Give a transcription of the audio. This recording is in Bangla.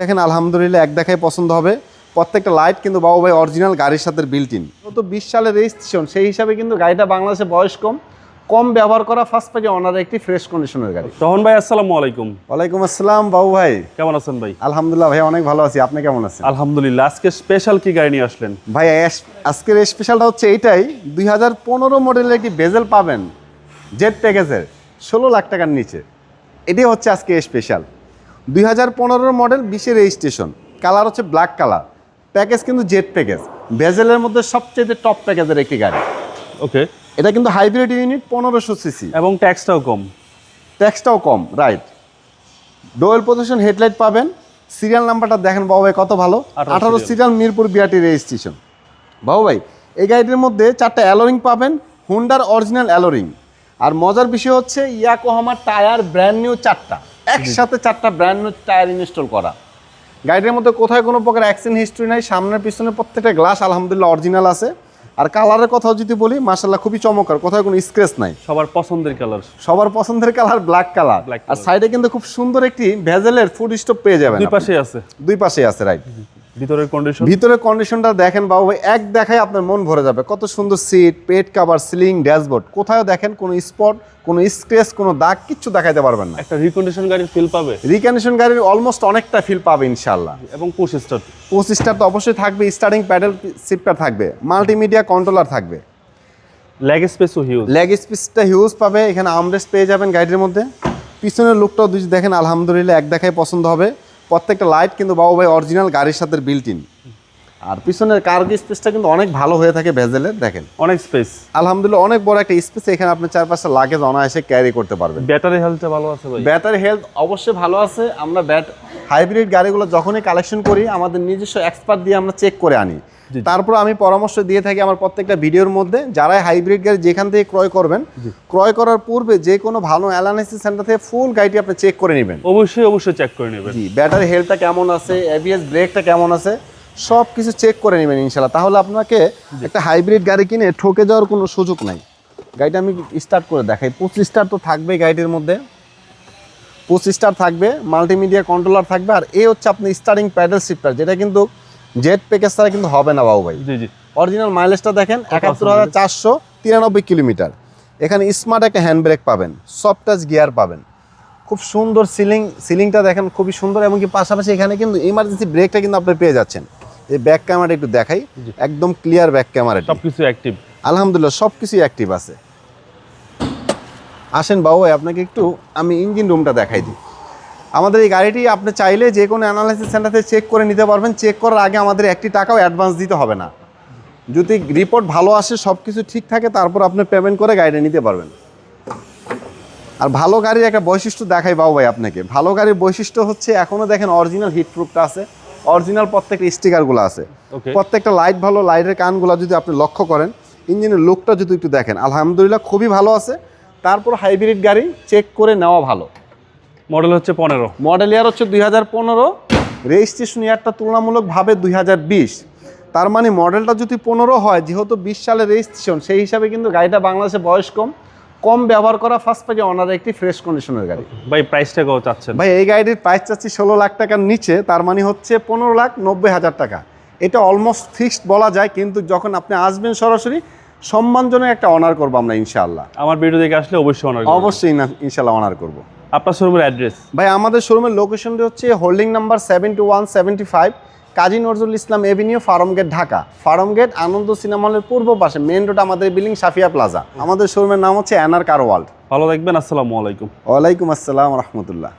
দেখেন আলহামদুলিল্লাহ এক দেখায় পছন্দ হবে। প্রত্যেকটা লাইট কিন্তু বাবু ভাই অরিজিনাল গাড়ির সাথে বিল্ট ইন। তো 20 সালের রেজিস্ট্রেশন, সেই হিসাবে কিন্তু গাড়িটা বাংলাদেশে বয়স কম ব্যবহার করা ফার্স্ট পেজে অনার একটি ফ্রেশ কন্ডিশনের গাড়ি। তখন ভাই আসসালামু আলাইকুম। ওয়ালাইকুম আসসালাম বাবু ভাই, কেমন আছেন ভাই? আলহামদুলিল্লাহ ভাই অনেক ভালো আছি, আপনি কেমন আছেন? আলহামদুলিল্লাহ। আজকে স্পেশাল কি গাড়ি নিয়ে আসলেন ভাই? আজকের স্পেশালটা হচ্ছে এইটাই, 2015 মডেলের একটি বেজেল পাবেন জেড প্যাকেজের 16 লাখ টাকার নিচে। এটাই হচ্ছে আজকে স্পেশাল। 2015 মডেল 20 রেজিস্ট্রেশন, কালার হচ্ছে ব্ল্যাক কালার, প্যাকেজ কিন্তু জেড প্যাকেজ, বেজেলের মধ্যে সবচেয়ে টপ প্যাকেজের একটি গাড়ি। ওকে, এটা কিন্তু হাইব্রিড ইউনিট 1500 সিসি এবং ট্যাক্সটাও কম। ট্যাক্সটাও কম, রাইট। ডুয়াল পজিশন হেডলাইট পাবেন। সিরিয়াল নাম্বারটা দেখেন বাবু ভাই কত ভালো, 18 সিরিয়াল মিরপুর বিআরটি রেজিস্ট্রেশন। বাবু ভাই এই গাড়িটির মধ্যে 4টা অ্যালোরিং পাবেন, হুন্ডার অরিজিনাল অ্যালোরিং। আর মজার বিষয় হচ্ছে ইয়াকোহামার টায়ার ব্র্যান্ড নিউ 4টা, একসাথে 4টা ব্র্যান্ড নিউ টায়ার ইনস্টল করা। গাড়িটির মধ্যে কোথায় কোনো প্রকার অ্যাক্সিডেন্ট হিস্ট্রি নাই, সামনের পিছনে প্রত্যেকটা গ্লাস আলহামদুলিল্লাহ অরিজিনাল আছে। আর কালারের কথাও যদি বলি মাশাআল্লাহ খুবই চমৎকার, কোথায় কোনো স্ক্র্যাচ নাই, সবার পছন্দের কালার। সবার পছন্দের কালার ব্ল্যাক কালার। আর সাইডে কিন্তু খুব সুন্দর একটি ভেজেলের ফুড স্টপ পেয়ে যাবেন, দুই পাশেই আছে। দুই পাশেই আছে, রাইট। ভিতরের কন্ডিশনটা দেখেন বাবু ভাই, এক দেখায় আপনার মন ভরে যাবে। কত সুন্দর সিট, পেট কভার, সিলিং, ড্যাশবোর্ড, কোথাও দেখেন কোনো স্পট, কোনো স্ক্র্যাচ, কোনো দাগ কিচ্ছু দেখাইতে পারবেন না। একটা রিকন্ডিশন গাড়ির ফিল পাবে, রিকন্ডিশন গাড়ির অলমোস্ট অনেকটা ফিল পাবে ইনশাআল্লাহ। এবং পুশ স্টার্ট তো অবশ্যই থাকবে, স্টার্টিং প্যাডেল সিটটা থাকবে, মাল্টিমিডিয়া কন্ট্রোলার থাকবে, লেগ স্পেসও হিউজ। লেগ স্পেসটা হিউজ পাবে। এখানে আর্মরেস্ট পেয়ে যাবেন গাড়ির মধ্যে। পিছনের লুকটাও যদি দেখেন আলহামদুলিল্লাহ এক দেখায় পছন্দ হবে। প্রত্যেকটা লাইট কিন্তু বাবু ভাই অরিজিনাল গাড়ির সাথে বিল্ট ইন। আর পিছনের কার্গো স্পেসটা কিন্তু অনেক ভালো হয়ে থাকে ভেজেলের, দেখেন অনেক স্পেস, আলহামদুলিল্লাহ অনেক বড় একটা স্পেস। এখানে আপনি 4-5টা লাগেজ অনায়াসে ক্যারি করতে পারবেন। ব্যাটারি হেলথটা ভালো আছে ভাই? ব্যাটারি হেলথ অবশ্যই ভালো আছে। আমরা হাইব্রিড গাড়িগুলো যখনই কালেকশন করি আমাদের নিজস্ব এক্সপার্ট দিয়ে আমরা চেক করে আনি, তারপর আমি পরামর্শ দিয়ে থাকি আমার প্রত্যেকটা ভিডিওর মধ্যে। যারাই হাইব্রিড গাড়ি যেখান থেকে ক্রয় করবেন, ক্রয় করার পূর্বে যে কোনো ভালো অ্যানালাইসিস সেন্টার থেকে ফুল গাড়িটি আপনি চেক করে নেবেন। অবশ্যই চেক করে নেবেন। জি, ব্যাটারি হেলথটা কেমন আছে, এবিএস ব্রেকটা কেমন আছে, সব কিছু চেক করে নেবেন ইনশাআল্লাহ। তাহলে আপনাকে একটা হাইব্রিড গাড়ি কিনে ঠকে যাওয়ার কোনো সুযোগ নাই। গাড়িটা আমি স্টার্ট করে দেখাই। 25 স্টার তো থাকবে গাড়িটির মধ্যে, 25 স্টার থাকবে, মাল্টিমিডিয়া কন্ট্রোলার থাকবে। আর এই হচ্ছে আপনি স্টার্টিং প্যাডেল শিফটার, যেটা কিন্তু জেড প্যাকেজ ছাড়া কিন্তু হবে না বাবু ভাই। জি। অরিজিনাল মাইলেজটা দেখেন ৭১,৪93 কিলোমিটার। এখানে স্মার্ট একটা হ্যান্ড ব্রেক পাবেন, সফট টাচ গিয়ার পাবেন, খুব সুন্দর সিলিংটা দেখেন খুবই সুন্দর। এবং কি পাশাপাশি এখানে কিন্তু ইমার্জেন্সি ব্রেকটা কিন্তু আপনি পেয়ে যাচ্ছেন। এই ব্যাক ক্যামেরা একটু দেখাই, একদম ক্লিয়ার ব্যাক ক্যামেরা, সবকিছু অ্যাক্টিভ আলহামদুলিল্লাহ সবকিছুই অ্যাক্টিভ আছে। আসেন বাবু ভাই আপনাকে একটু আমি ইঞ্জিন রুমটা দেখাই দিই। আমাদের এই গাড়িটি আপনি চাইলে যে কোনো অ্যানালাইসিস সেন্টার থেকে চেক করে নিতে পারবেন। চেক করার আগে আমাদের 1 টাকাও অ্যাডভান্স দিতে হবে না। যদি রিপোর্ট ভালো আসে, সব কিছু ঠিক থাকে, তারপর আপনি পেমেন্ট করে গাড়িটা নিতে পারবেন। আর ভালো গাড়ির একটা বৈশিষ্ট্য দেখাই বাবু ভাই আপনাকে। ভালো গাড়ির বৈশিষ্ট্য হচ্ছে এখনও দেখেন অরিজিনাল হিটপ্রুফটা আছে, অরিজিনাল প্রত্যেকটা স্টিকারগুলো আছে, প্রত্যেকটা লাইট ভালো, লাইটের কানগুলো যদি আপনি লক্ষ্য করেন, ইঞ্জিনের লুকটা যদি একটু দেখেন আলহামদুলিল্লাহ খুবই ভালো আছে। তারপর হাইব্রিড গাড়ি চেক করে নেওয়া ভালো। মডেল হচ্ছে 15, মডেল ইয়ার হচ্ছে 2015, রেজিস্ট্রেশন ইয়ারটা তুলনামূলকভাবে 2020। তার মানে মডেলটা যদি 15 হয়, যেহেতু 20 সালের রেজিস্ট্রেশন, সেই হিসাবে কিন্তু গাড়িটা বাংলাদেশে বয়স কম ব্যবহার করা ফার্স্ট পেজে অনার একটি ফ্রেশ কন্ডিশনের গাড়ি। ভাই প্রাইসটা কত চাচ্ছেন? ভাই এই গাড়ির প্রাইস চাচ্ছি 16 লাখ টাকার নিচে, তার মানে হচ্ছে 15,90,000 টাকা। এটা অলমোস্ট ফিক্সড বলা যায়, কিন্তু যখন আপনি আসবেন সরাসরি সম্মানজনক একটা অনার করবো আমরা ইনশাআল্লাহ। আমার ভিডিও দেখে আসলে অবশ্যই ইনশাআল্লাহ অনার করবো। আপনার শোরুমের অ্যাড্রেস? ভাই আমাদের শোরুমের লোকেশনটি হচ্ছে holding number 7175 Kazi Nazrul Islam Avenue, Farmgate, Dhaka. Farmgate আনন্দ সিনেমা হলের পূর্ব পাশে মেন রোড আমাদের বিল্ডিং, সাফিয়া প্লাজা। আমাদের শোরুমের নাম হচ্ছে এনআর কার ওয়ার্ল্ড। ভালো থাকবেন, আসসালামু আলাইকুম। ওয়ালাইকুম আসসালাম রহমতুল্লাহ।